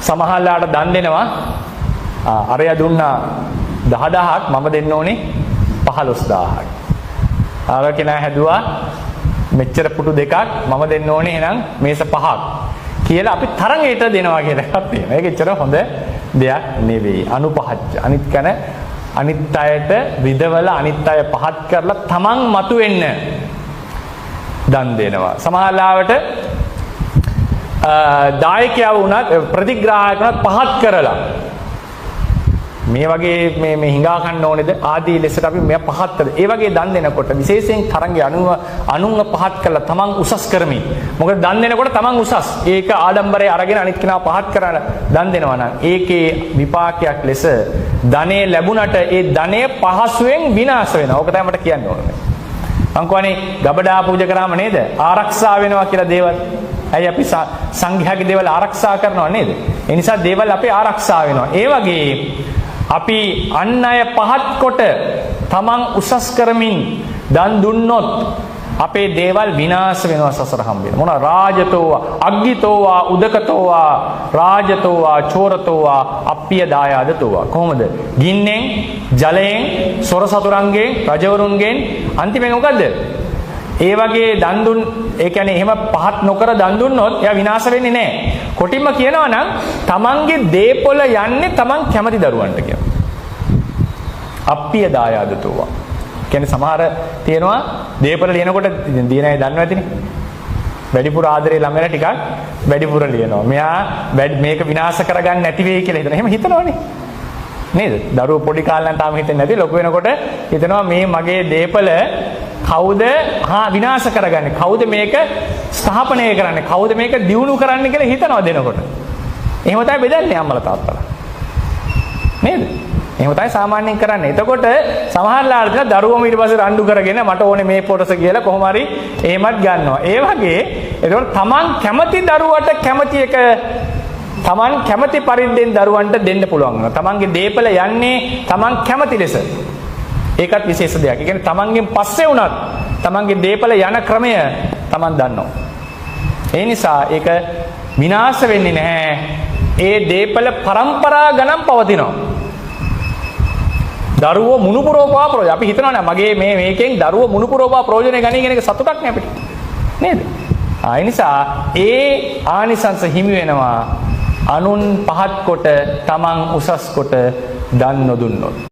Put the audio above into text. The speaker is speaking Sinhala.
සමහරලාට දන් දෙනවා අරයා දුන්නා 10000ක් මම දෙන්න ඕනේ 15000ක්. ආර කෙනා හැදුවා මෙච්චර පුටු දෙකක් මම දෙන්න ඕනේ එහෙනම් මේස 5ක් කියලා අපි තරඟයට දෙනවා කියලා එකක් තියෙනවා. ඒක එච්චර හොඳ දෙයක් නෙවෙයි. අනුපහච්ච. අනිත් අයට විදවල අනිත් අය පහත් කරලා තමන් මතුවෙන්න දන් දෙනවා. සමහරවිට දායකයව වුණත් ප්‍රතිග්‍රාහක වුණත් පහත් කරලා මේ වගේ මේ හිඟා ගන්න ඕනේද ආදී ලෙසට අපි මෙයා පහත් කරලා ඒ වගේ දන් දෙනකොට විශේෂයෙන් තරංගේ අනුන්ව පහත් කරලා තමන් උසස් කරමින් මොකද දන් දෙනකොට තමන් උසස් ඒක ආඩම්බරේ අරගෙන අනිත් කෙනා පහත් කරලා දන් දෙනවා නම් ඒකේ විපාකයක් ලෙස ධනෙ ලැබුණට ඒ ධනෙ පහසුවෙන් විනාශ වෙනවා. ඕක තමයි මට කියන්න ඕනේ. මං කියන්නේ ගබඩා පූජා කරාම නේද ආරක්ෂා වෙනවා කියලා දේවල්. ඇයි අපි සංඝයාගේ දේවල් ආරක්ෂා කරනවා නේද? ඒ නිසා දේවල් අපේ ආරක්ෂා වෙනවා. ඒ වගේ අපි අන් අය පහත් කොට තමන් උසස් කරමින් දන් දුන්නොත් අපේ දේවල් විනාශ වෙනවා සසර හම්බ වෙනවා. මොනවා රාජතෝවා අග්ගිතෝවා උදකතෝවා රාජතෝවා චෝරතෝවා අප්පිය දායාදතෝවා. කොහොමද? ගින්නෙන් ජලයෙන් සොර සතුරන්ගෙන් රජවරුන්ගෙන් අන්තිමෙන් මොකද්ද? ඒ වගේ දන් දුන් ඒ කියන්නේ එහෙම පහත් නොකර දන් දුන්නොත් එයා විනාශ වෙන්නේ නැහැ. කොටින්ම කියනවා නම් තමන්ගේ දේපොළ යන්නේ තමන් කැමති දරුවන්ට කියනවා. අප්පිය දායාදතෝවා. කියන්නේ සමහර තියෙනවා දේපොළ ලියනකොට දින අය දන්නව ඇතිනේ. වැඩිපුර ආදරේ ළමයට ටිකක් වැඩිපුර ලියනවා. මෙයා මේක විනාශ කරගන්න නැති වෙයි කියලා හිතනවා. එහෙම හිතනවනේ. නේද? දරුවෝ පොඩි කාලේ නම් තාම හිතෙන්නේ නැති. ලොකු වෙනකොට හිතනවා මේ මගේ දේපොළ කවුද විනාශ කරගන්නේ? කවුද මේක ස්ථාපනය කරන්නේ? කවුද මේක දියුණු කරන්නේ කියලා හිතනවා දෙනකොට. එහෙම තමයි බෙදන්නේ අම්මලා තාත්තලා. නේද? එහෙම තමයි සාමාන්‍යයෙන් කරන්නේ. එතකොට සමහරලාට දරුවෝම ඊට පස්සේ රණ්ඩු කරගෙන මට ඕනේ මේ පොරස කියලා කොහොම හරි එහෙමත් ගන්නවා. ඒ වගේ එතකොට තමන් කැමති දරුවට කැමති එක තමන් කැමති පරිද්දෙන් දරුවන්ට දෙන්න පුළුවන් වෙනවා. තමන්ගේ දේපල යන්නේ තමන් කැමති ලෙස. ඒකත් විශේෂ දෙයක්. ඒ කියන්නේ තමන්ගෙන් පස්සේ වුණත් තමන්ගේ දේපල යන ක්‍රමය තමන් දන්නවා. ඒ නිසා ඒක විනාශ වෙන්නේ නැහැ. ඒ දේපල පරම්පරා ගණන් පවතිනවා. දරුවෝ මුණුපුරෝපා ප්‍රයෝජන අපි හිතනවා නෑ මගේ මේකෙන් දරුවෝ මුණුපුරෝපා ප්‍රයෝජන ගනී කියන එක සතුටක් නේ අපිට. නේද? ඒ නිසා ඒ ආනිසංස හිමි වෙනවා අනුන් පහත් කොට තමන් උසස් කොට දන් නොදුන්නොත්.